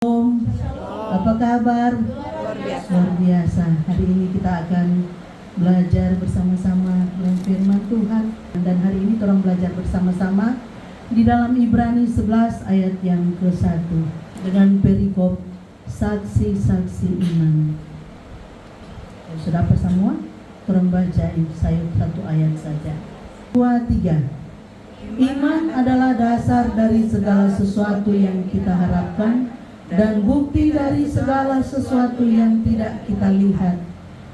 Om, apa kabar? Luar biasa. Luar biasa. Hari ini kita akan belajar bersama-sama dalam firman Tuhan. Dan hari ini kita belajar bersama-sama di dalam Ibrani 11 ayat yang ke-1 dengan perikop saksi-saksi iman. Sudah apa semua? Kita baca saya satu ayat saja. 2, 3. Iman adalah dasar dari segala sesuatu yang kita harapkan dan bukti dari segala sesuatu yang tidak kita lihat.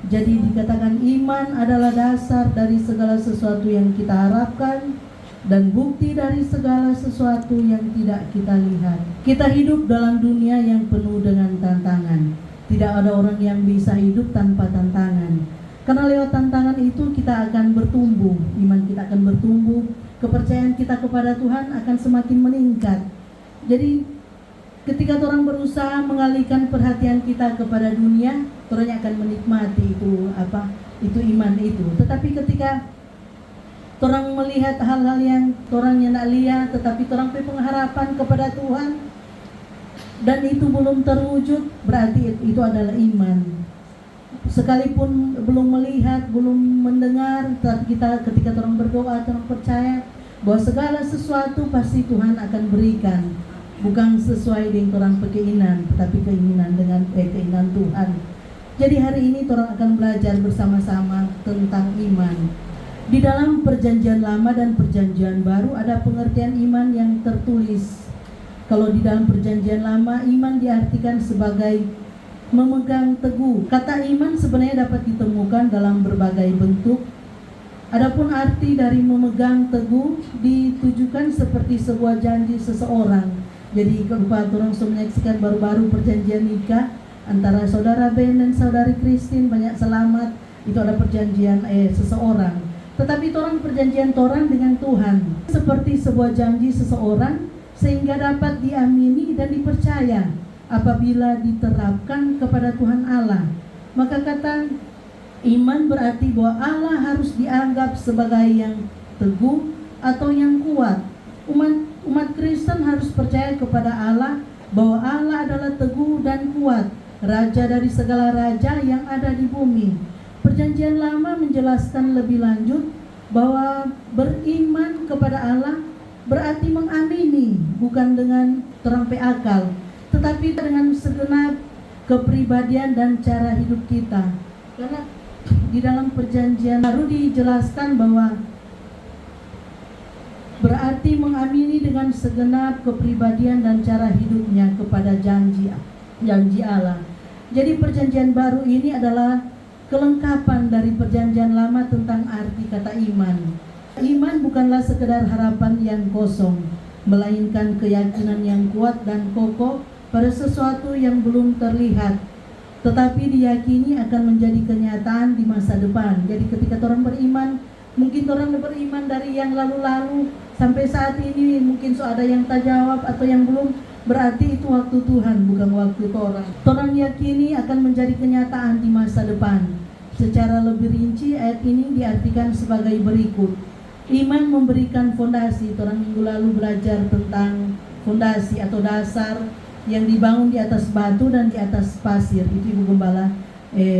Jadi dikatakan iman adalah dasar dari segala sesuatu yang kita harapkan dan bukti dari segala sesuatu yang tidak kita lihat. Kita hidup dalam dunia yang penuh dengan tantangan. Tidak ada orang yang bisa hidup tanpa tantangan. Karena lewat tantangan itu kita akan bertumbuh, iman kita akan bertumbuh, kepercayaan kita kepada Tuhan akan semakin meningkat. Jadi ketika orang berusaha mengalihkan perhatian kita kepada dunia, orang akan menikmati itu iman itu. Tetapi ketika orang melihat hal-hal yang orang tidak lihat, tetapi orang punya pengharapan kepada Tuhan dan itu belum terwujud, berarti itu adalah iman. Sekalipun belum melihat, belum mendengar, tetapi ketika orang berdoa, orang percaya bahwa segala sesuatu pasti Tuhan akan berikan. Bukan sesuai dengan orang keinginan, tetapi keinginan Tuhan. Jadi hari ini orang akan belajar bersama-sama tentang iman. Di dalam perjanjian lama dan perjanjian baru ada pengertian iman yang tertulis. Kalau di dalam perjanjian lama, iman diartikan sebagai memegang teguh. Kata iman sebenarnya dapat ditemukan dalam berbagai bentuk. Adapun arti dari memegang teguh ditujukan seperti sebuah janji seseorang. Jadi kalau orang menyaksikan baru-baru perjanjian nikah antara saudara Ben dan saudari Christine, banyak selamat, itu ada perjanjian seseorang. Tetapi orang perjanjian orang dengan Tuhan seperti sebuah janji seseorang sehingga dapat diamini dan dipercaya apabila diterapkan kepada Tuhan Allah. Maka kata iman berarti bahwa Allah harus dianggap sebagai yang teguh atau yang kuat. Umat Kristen harus percaya kepada Allah bahwa Allah adalah teguh dan kuat, Raja dari segala raja yang ada di bumi. Perjanjian lama menjelaskan lebih lanjut bahwa beriman kepada Allah berarti mengamini, bukan dengan terampai akal, tetapi dengan segenap kepribadian dan cara hidup kita. Karena di dalam perjanjian baru dijelaskan bahwa berarti mengamini dengan segenap kepribadian dan cara hidupnya kepada janji Allah. Jadi perjanjian baru ini adalah kelengkapan dari perjanjian lama tentang arti kata iman. Iman bukanlah sekedar harapan yang kosong, melainkan keyakinan yang kuat dan kokoh pada sesuatu yang belum terlihat, tetapi diyakini akan menjadi kenyataan di masa depan. Jadi ketika orang beriman, mungkin orang beriman dari yang lalu-lalu sampai saat ini, mungkin ada yang tak jawab atau yang belum, berarti itu waktu Tuhan, bukan waktu orang. Orang yakini akan menjadi kenyataan di masa depan. Secara lebih rinci, ayat ini diartikan sebagai berikut. Iman memberikan fondasi. Orang minggu lalu belajar tentang fondasi atau dasar yang dibangun di atas batu dan di atas pasir. Itu Ibu Gembala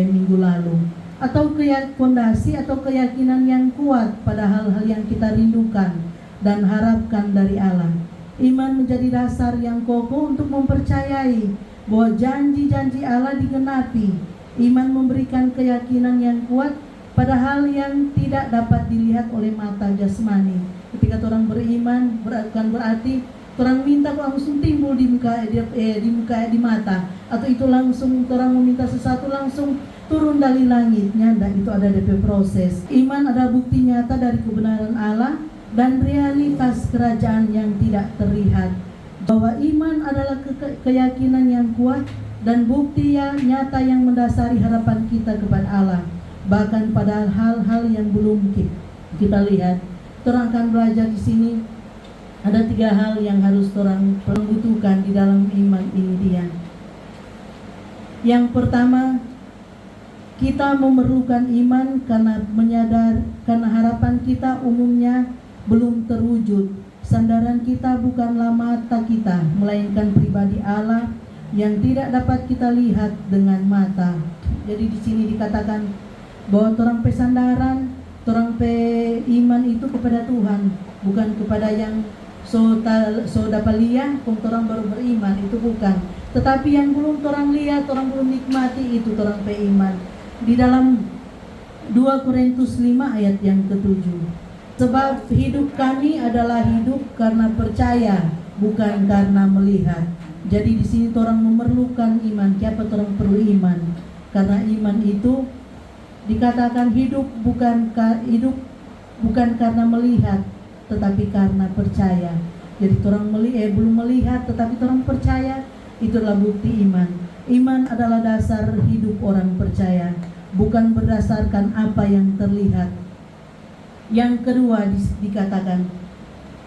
minggu lalu. Atau fondasi atau keyakinan yang kuat pada hal-hal yang kita rindukan dan harapkan dari Allah. Iman menjadi dasar yang kokoh untuk mempercayai bahwa janji-janji Allah digenapi. Iman memberikan keyakinan yang kuat pada hal yang tidak dapat dilihat oleh mata jasmani. Ketika orang beriman, bukan berarti orang minta langsung timbul di mata, atau itu langsung orang meminta sesuatu langsung turun dari langitnya. Dan itu ada DP proses. Iman adalah bukti nyata dari kebenaran Allah dan realitas kerajaan yang tidak terlihat. Bahwa iman adalah keyakinan yang kuat dan bukti yang nyata yang mendasari harapan kita kepada Allah, bahkan pada hal-hal yang belum kita lihat. Orang akan belajar di sini ada 3 hal yang harus orang butuhkan di dalam iman ini dia. Yang pertama, kita memerlukan iman karena harapan kita umumnya belum terwujud. Sandaran kita bukanlah mata kita, melainkan pribadi Allah yang tidak dapat kita lihat dengan mata. Jadi di sini dikatakan bahwa torang pesandaran, torang pe iman itu kepada Tuhan, bukan kepada yang so dapat lihat kung torang baru beriman, itu bukan. Tetapi yang belum torang lihat, torang belum nikmati, itu torang pe iman. Di dalam 2 Korintus 5 ayat yang ke-7. Sebab hidup kami adalah hidup karena percaya, bukan karena melihat. Jadi di sini orang memerlukan iman. Siapa orang perlu iman? Karena iman itu dikatakan hidup bukan karena melihat, tetapi karena percaya. Jadi orang belum melihat, tetapi orang percaya, itulah bukti iman. Iman adalah dasar hidup orang percaya, bukan berdasarkan apa yang terlihat. Yang kedua dikatakan,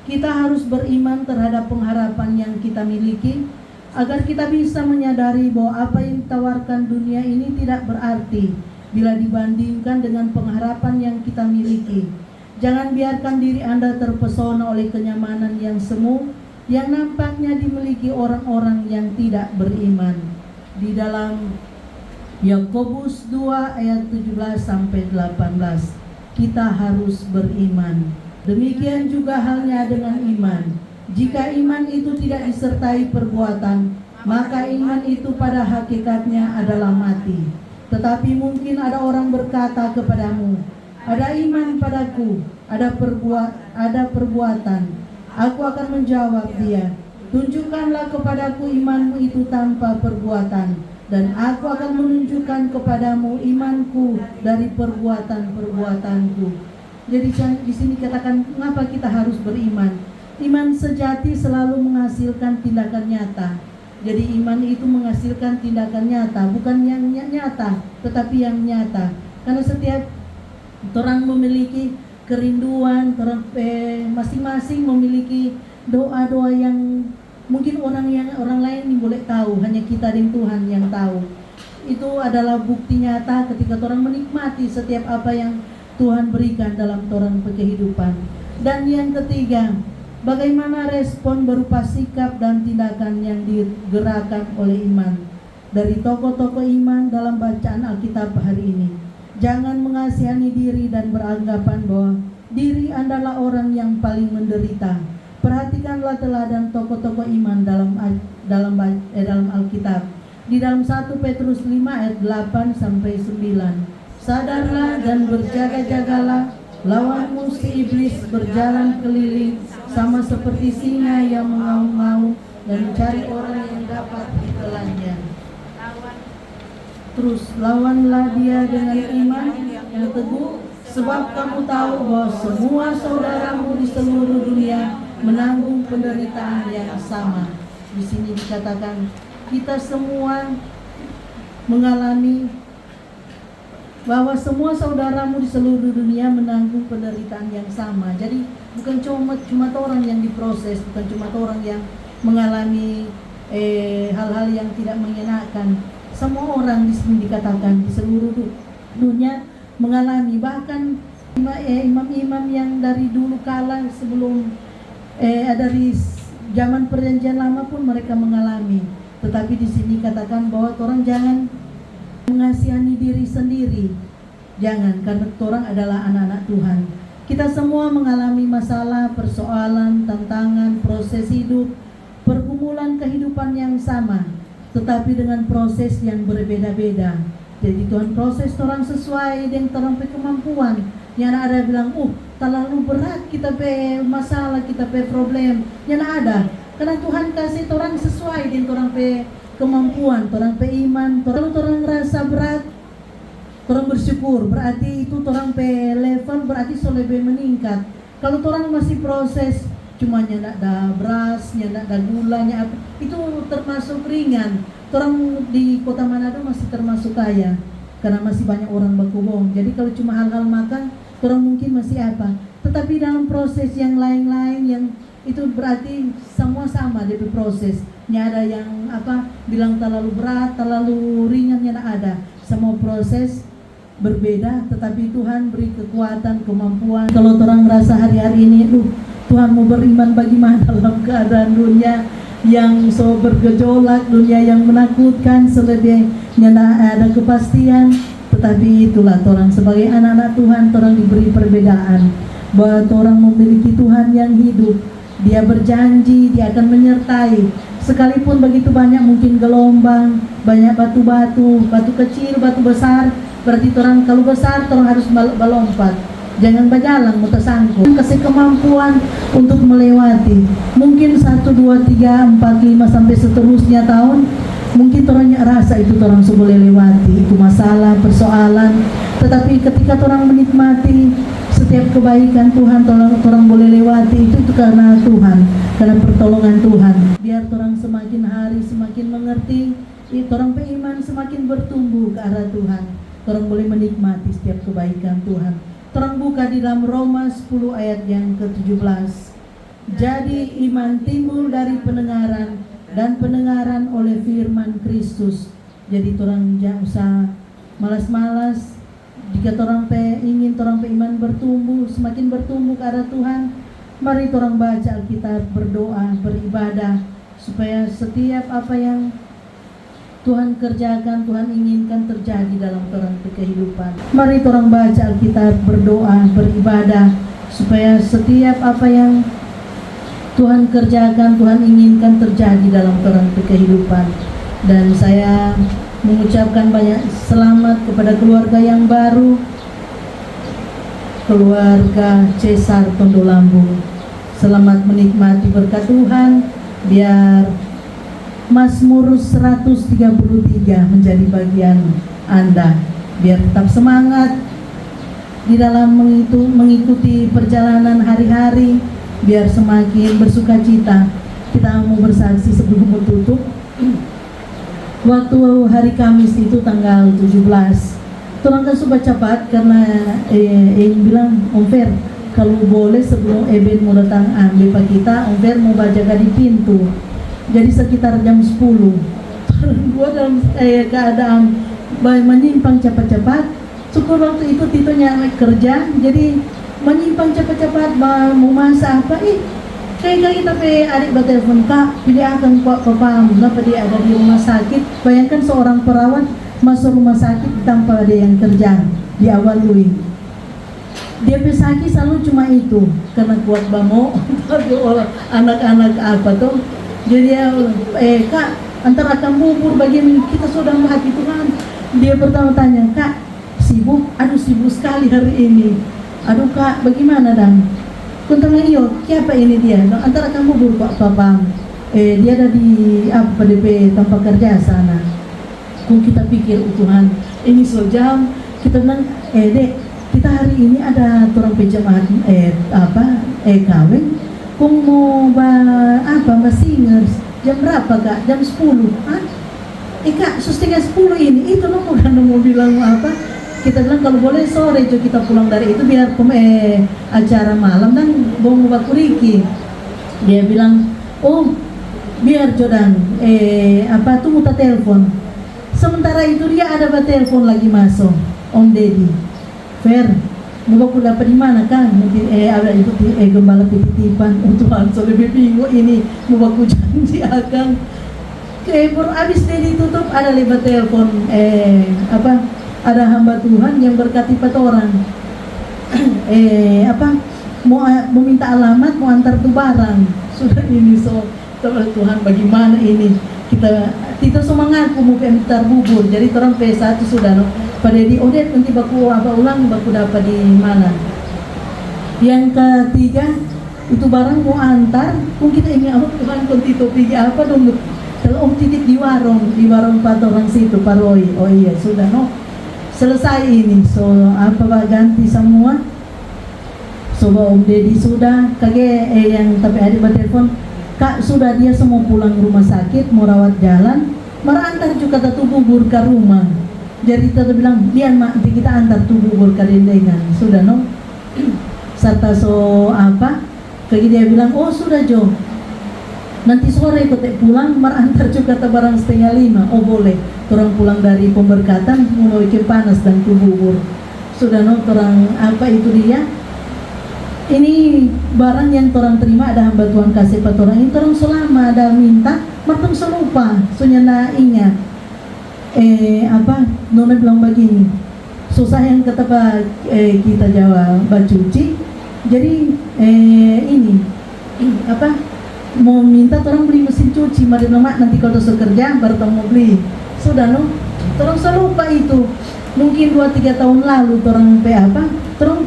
kita harus beriman terhadap pengharapan yang kita miliki, agar kita bisa menyadari bahwa apa yang ditawarkan dunia ini tidak berarti bila dibandingkan dengan pengharapan yang kita miliki. Jangan biarkan diri Anda terpesona oleh kenyamanan yang semu yang nampaknya dimiliki orang-orang yang tidak beriman. Di dalam Yakobus 2 ayat 17-18, kita harus beriman. Demikian juga halnya dengan iman. Jika iman itu tidak disertai perbuatan, maka iman itu pada hakikatnya adalah mati. Tetapi mungkin ada orang berkata kepadamu, ada iman padaku, ada perbuatan. Aku akan menjawab dia, tunjukkanlah kepadaku imanmu itu tanpa perbuatan, dan aku akan menunjukkan kepadamu imanku dari perbuatan-perbuatanku. Jadi di sini katakan mengapa kita harus beriman. Iman sejati selalu menghasilkan tindakan nyata. Jadi iman itu menghasilkan tindakan nyata, bukan yang nyata, tetapi yang nyata. Karena setiap orang memiliki kerinduan, orang masing-masing memiliki doa-doa yang mungkin orang lain boleh tahu, hanya kita dan Tuhan yang tahu. Itu adalah bukti nyata ketika orang menikmati setiap apa yang Tuhan berikan dalam orang kehidupan. Dan yang ketiga, bagaimana respon berupa sikap dan tindakan yang digerakkan oleh iman dari tokoh-tokoh iman dalam bacaan Alkitab hari ini. Jangan mengasihani diri dan beranggapan bahwa diri adalah orang yang paling menderita. Perhatikanlah teladan tokoh-tokoh iman dalam Alkitab. Di dalam 1 Petrus 5 ayat 8-9. Sadarlah dan berjaga-jagalah, lawanmu si iblis berjalan keliling sama seperti singa yang mengaum-ngaum dan mencari orang yang dapat ditelannya. Terus lawanlah dia dengan iman yang teguh, sebab kamu tahu bahwa semua saudaramu di seluruh dunia menanggung penderitaan yang sama. Di sini dikatakan kita semua mengalami bahwa semua saudaramu di seluruh dunia menanggung penderitaan yang sama. Jadi bukan cuma orang yang diproses, bukan cuma orang yang mengalami hal-hal yang tidak menyenangkan. Semua orang di sini dikatakan di seluruh dunia mengalami. Bahkan imam-imam yang dari dulu kala sebelum dari zaman perjanjian lama pun mereka mengalami. Tetapi di sini katakan bahwa orang jangan mengasihani diri sendiri. Jangan, karena orang adalah anak-anak Tuhan. Kita semua mengalami masalah, persoalan, tantangan, proses hidup, pergumulan kehidupan yang sama, tetapi dengan proses yang berbeda-beda. Jadi Tuhan proses orang sesuai dengan orang kemampuan. Yang ada bilang, terlalu berat kita pe masalah, kita pe problem. Yang ada, karena Tuhan kasih orang sesuai dengan orang pe kemampuan, orang pe iman. Kalau orang rasa berat, orang bersyukur, berarti itu orang pe level, berarti so lebih meningkat. Kalau orang masih proses, cuma nyak ada beras, nyak ada gulanya, itu termasuk ringan. Orang di kota Manado masih termasuk kaya, karena masih banyak orang berkubung. Jadi kalau cuma hal-hal makan, orang mungkin masih apa. Tetapi dalam proses yang lain-lain yang itu berarti semua sama di proses. Nggak ada yang bilang terlalu berat, terlalu ringan, nggak ada. Semua proses berbeda, tetapi Tuhan beri kekuatan, kemampuan. Kalau orang merasa hari-hari ini, Tuhan mau beriman bagaimana dalam keadaan dunia, yang so bergejolak, dunia yang menakutkan, selebihnya ada kepastian. Tetapi itulah orang sebagai anak-anak Tuhan, orang diberi perbedaan bahwa orang memiliki Tuhan yang hidup. Dia berjanji dia akan menyertai sekalipun begitu banyak mungkin gelombang, banyak batu-batu, batu kecil, batu besar. Berarti orang kalau besar orang harus melompat, jangan berjalan tersangkut. Kasih kemampuan untuk melewati mungkin 1, 2, 3, 4, 5 sampai seterusnya tahun. Mungkin orangnya rasa itu orang boleh lewati itu masalah, persoalan. Tetapi ketika orang menikmati setiap kebaikan Tuhan, orang boleh lewati itu karena Tuhan, karena pertolongan Tuhan. Biar orang semakin hari semakin mengerti, orang beriman semakin bertumbuh ke arah Tuhan. Orang boleh menikmati setiap kebaikan Tuhan. Orang buka di dalam Roma 10 ayat yang ke-17. Jadi iman timbul dari pendengaran, dan pendengaran oleh firman Kristus. Jadi orang jangan usah malas-malas. Jika orang ingin orang iman bertumbuh, semakin bertumbuh ke arah Tuhan, mari orang baca Alkitab, berdoa, beribadah, supaya setiap apa yang Tuhan kerjakan, Tuhan inginkan terjadi dalam orang kehidupan. Mari orang baca Alkitab, berdoa, beribadah, supaya setiap apa yang Tuhan kerjakan, Tuhan inginkan terjadi dalam orang kehidupan. Dan saya mengucapkan banyak selamat kepada keluarga yang baru, keluarga Cesar Tondolambung. Selamat menikmati berkat Tuhan. Biar Mazmur 133 menjadi bagian Anda. Biar tetap semangat di dalam mengikuti perjalanan hari-hari. Biar semakin bersuka cita. Kita mau bersaksi sebelum menutup. Waktu hari Kamis itu tanggal 17, orang kan sudah cepat karena bilang Om Fer, kalau boleh sebelum Eben mau datang ambil pak kita, Om Fer mau jaga di pintu. Jadi sekitar jam 10 gua dalam keadaan menyimpang cepat-cepat. Syukur waktu itu Titonya kerja, jadi menyimpang cepat-cepat mau masak apa kayak kita adik bertelepon, Kak pilih akan kok papa kenapa dia ada di rumah sakit. Bayangkan seorang perawat masuk rumah sakit tanpa ada yang kerja di awal lui. Dia pesaki selalu cuma itu karena kuat bamo anak-anak apa tuh. Jadi Kak antara akan bubur bagian kita sudah mati Tuhan. Dia pertama tanya, Kak sibuk? Aduh sibuk sekali hari ini. Aduh Kak, bagaimana dan? Kuntang iyo, siapa ini dia? Antara kamu bubur Pak Papa. Dia ada di apa DP tempat kerja sana. Kung kita pikir Tuhan, ini sejam kita bilang, Dek, kita hari ini ada orang pejamaat kawin. Kung mau singers jam berapa Kak? Jam 10. Kak, setengah 10 ini. Itu mau bilang apa? Kita bilang kalau boleh sore jo kita pulang dari itu biar acara malam dan mau bakuriki. Dia bilang, oh biar jodan tunggu ta telepon. Sementara itu dia ada telepon lagi masuk, Om Dedi, Fer, mau aku dapat di mana kan? Mungkin ada itu gembala titipan untuk so lebih bingung ini mau aku janji akan. Baru abis Dedi tutup ada lebat telepon ada hamba Tuhan yang berkati 4 orang mau minta alamat, mau antar tuh barang. Sudah ini Tuhan bagaimana ini kita semua ngaku mau antar bubur. Jadi orang P1 sudah pada di Odet nanti baku ulang baku dapat di mana. Yang ketiga itu barang mau antar kung kita ini Tuhan konti topi apa dong. Kalau Om titip di warung 4 orang situ Paroi. Oh iya sudah selesai ini, ganti semua. Om Dedi sudah yang tapi adik bertelepon, Kak sudah dia semua pulang rumah sakit mau rawat jalan, merantar juga tuh bubur ke rumah. Jadi kita bilang dia nanti kita antar tuh bubur ke dendengan sudah serta kayak dia bilang oh sudah Jo. Nanti sore ikut pulang merantar juga barang 4:30. Oh boleh. Orang pulang dari pemberkatan mau bikin panas dan bubur. Sudah orang itu dia. ini barang yang orang terima ada hamba Tuhan kasih pada orang ini orang selama ada minta matang selupa sunyana ingat Nona bilang begini susah yang kata kita Jawa bacuci jadi ini mau minta orang beli mesin cuci mari lemak nanti kalau sudah kerja baru mau beli sudah orang selupa itu mungkin 2-3 tahun lalu orang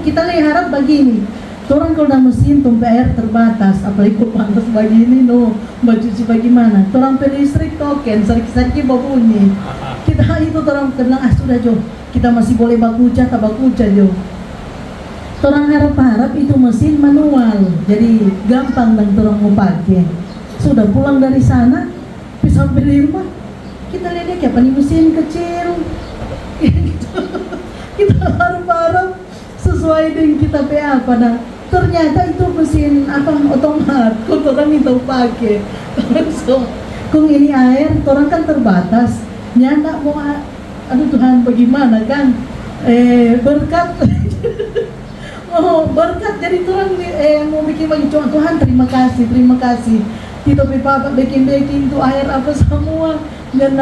kita harap begini orang kalau udah mesin tumpah air terbatas apalagi kok panas begini mau cuci bagaimana orang listrik token sering-sering berbunyi kita itu orang bilang sudah Jo kita masih boleh bakuca Jo orang harap itu mesin manual jadi gampang dan orang mau pakai sudah pulang dari sana sampai di rumah kita lihat kayak nih mesin kecil kita harap sesuai dengan kita pada ternyata itu mesin otomat kok orang minta pakai so kung ini air orang kan terbatas nyanda mau aduh Tuhan bagaimana kan berkat berkat jadi Tuhan mau bikin bagi Tuhan terima kasih kita papa bikin itu air apa semua dan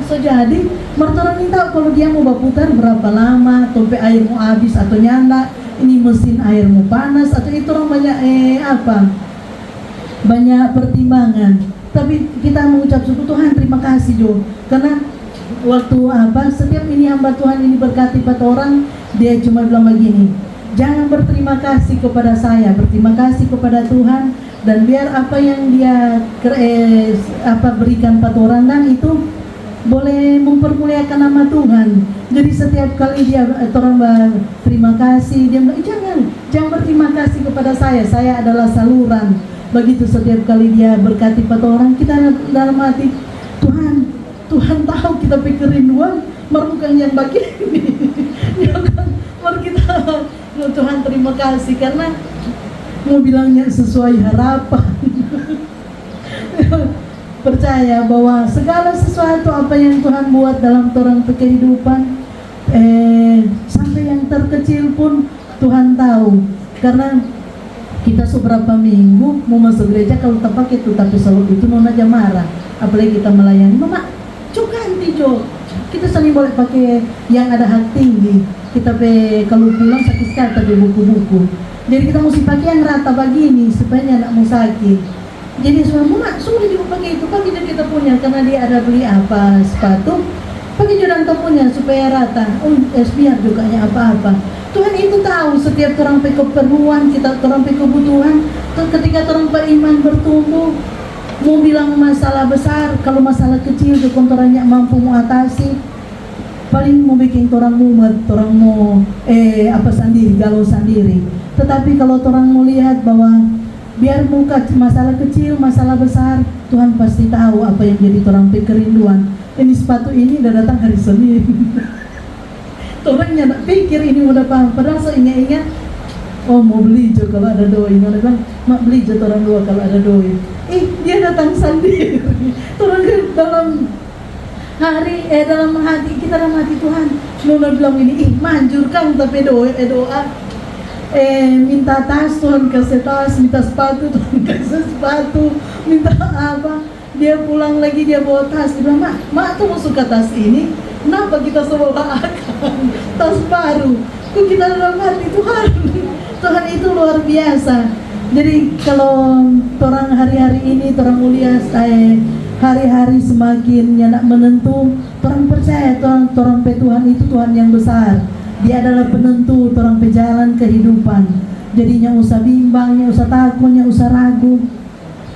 so jadi mertua minta kalau dia mau berputar berapa lama sampai air mau habis atau nyala ini mesin air mau panas atau itu orang banyak pertimbangan tapi kita mengucap syukur Tuhan terima kasih Jo karena waktu setiap ini hamba Tuhan ini berkati pada orang dia cuma bilang begini jangan berterima kasih kepada saya berterima kasih kepada Tuhan dan biar apa yang dia berikan pada orang dan itu boleh mempermuliakan nama Tuhan. Jadi setiap kali dia orang berterima kasih dia bilang jangan berterima kasih kepada saya adalah saluran. Begitu setiap kali dia berkati pada orang kita dalam hati Tuhan tahu kita pikirin uang bukan yang begini. Ya kan? Mari kita Tuhan terima kasih karena mau bilangnya sesuai harapan. Percaya bahwa segala sesuatu apa yang Tuhan buat dalam orang kehidupan sampai yang terkecil pun Tuhan tahu karena kita seberapa minggu mau masuk gereja kalau tak pakai itu tapi selalu itu nona aja marah apalagi kita melayani mama cukanti Jo kita sering boleh pakai yang ada hak tinggi kita kalau pulang sakit sekali tapi buku-buku jadi kita mesti pakai yang rata begini supaya anak mau sakit jadi semua juga pakai itu pakai juga kita punya karena dia ada beli sepatu pakai juga kita punya supaya rata biar juga apa-apa Tuhan itu tahu setiap orang keperluan kita orang kebutuhan ketika orang beriman bertumbuh mau bilang masalah besar kalau masalah kecil kekontorannya mampu mengatasi paling mau bikin orang mumet orang mau sendiri galau sendiri tetapi kalau orang mau lihat bahwa biar muka masalah kecil masalah besar Tuhan pasti tahu apa yang jadi orang kerinduan ini sepatu ini udah datang hari Senin orangnya nak pikir ini udah paham padahal saya ingat mau beli Jo kalau ada doi orang bilang mak beli Jo orang dua kalau ada doi dia datang sendiri orang dalam dalam hati kita dalam hati Tuhan Nona bilang ini manjurkan tapi doa minta tas Tuhan kasih tas minta sepatu Tuhan kasih sepatu minta apa dia pulang lagi dia bawa tas dia bilang mak tuh mau suka tas ini kenapa kita semua akan tas baru kok kita dalam hati Tuhan itu luar biasa jadi kalau orang hari-hari ini orang mulia hari-hari semakin nyanak menentu orang percaya orang Tuhan itu Tuhan yang besar dia adalah penentu orang pejalan kehidupan jadinya usah bimbangnya usah takutnya usah ragu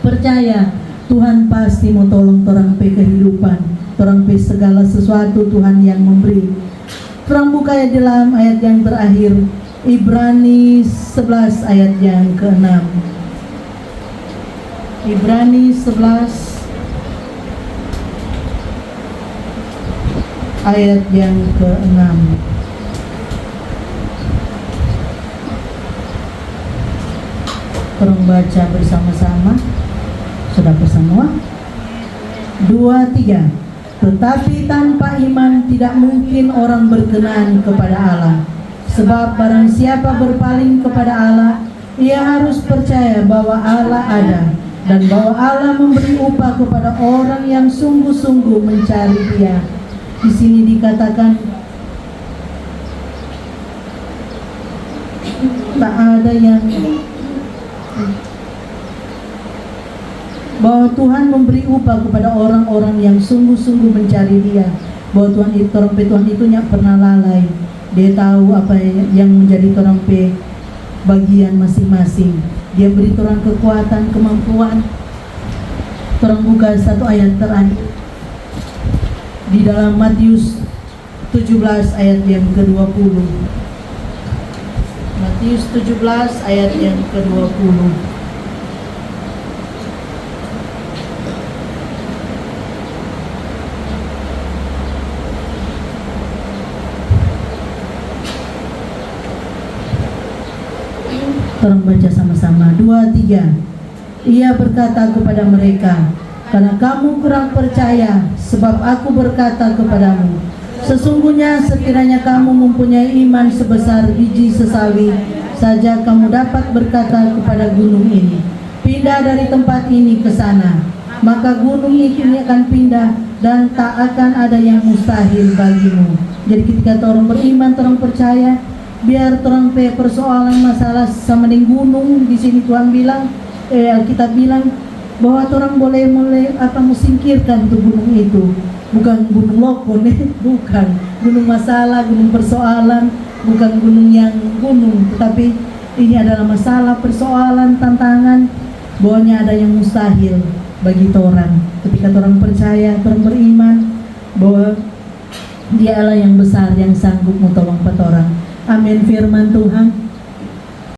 percaya Tuhan pasti mau tolong orang kehidupan orang segala sesuatu Tuhan yang memberi orang buka ya dalam ayat yang terakhir Ibrani 11 ayat yang ke-6 Ibrani 11 ayat yang ke-6 Tolong baca bersama-sama sudah semua 2, 3 Tetapi tanpa iman tidak mungkin orang berkenan kepada Allah Sebab barang siapa berpaling kepada Allah, ia harus percaya bahwa Allah ada dan bahwa Allah memberi upah kepada orang yang sungguh-sungguh mencari Dia. Di sini dikatakan tak ada yang bahwa Tuhan memberi upah kepada orang-orang yang sungguh-sungguh mencari Dia. Bahwa Tuhan itu, Tuhan itu nyak pernah lalai. Dia tahu apa yang menjadi orang pe bagian masing-masing. Dia beri orang kekuatan, kemampuan. Orang buka satu ayat terakhir di dalam Matius 17 ayat yang ke-20. Matius 17 ayat yang ke-20. Tolong baca sama-sama. 2, 3. Ia berkata kepada mereka, karena kamu kurang percaya, sebab aku berkata kepadamu, sesungguhnya sekiranya kamu mempunyai iman sebesar biji sesawi saja, kamu dapat berkata kepada gunung ini, pindah dari tempat ini ke sana, maka gunung itu akan pindah dan tak akan ada yang mustahil bagimu. Jadi ketika orang beriman, orang percaya, biar orang persoalan masalah sama dengan gunung, di sini Tuhan bilang, kita bilang bahwa orang boleh singkirkan tuh gunung itu. Bukan gunung lokon, bukan gunung masalah, gunung persoalan, bukan gunung yang gunung, tetapi ini adalah masalah, persoalan, tantangan. Bahwanya ada yang mustahil bagi orang. Ketika orang percaya, orang beriman bahwa Dialah yang besar, yang sanggup menolong orang. Amin. Firman Tuhan.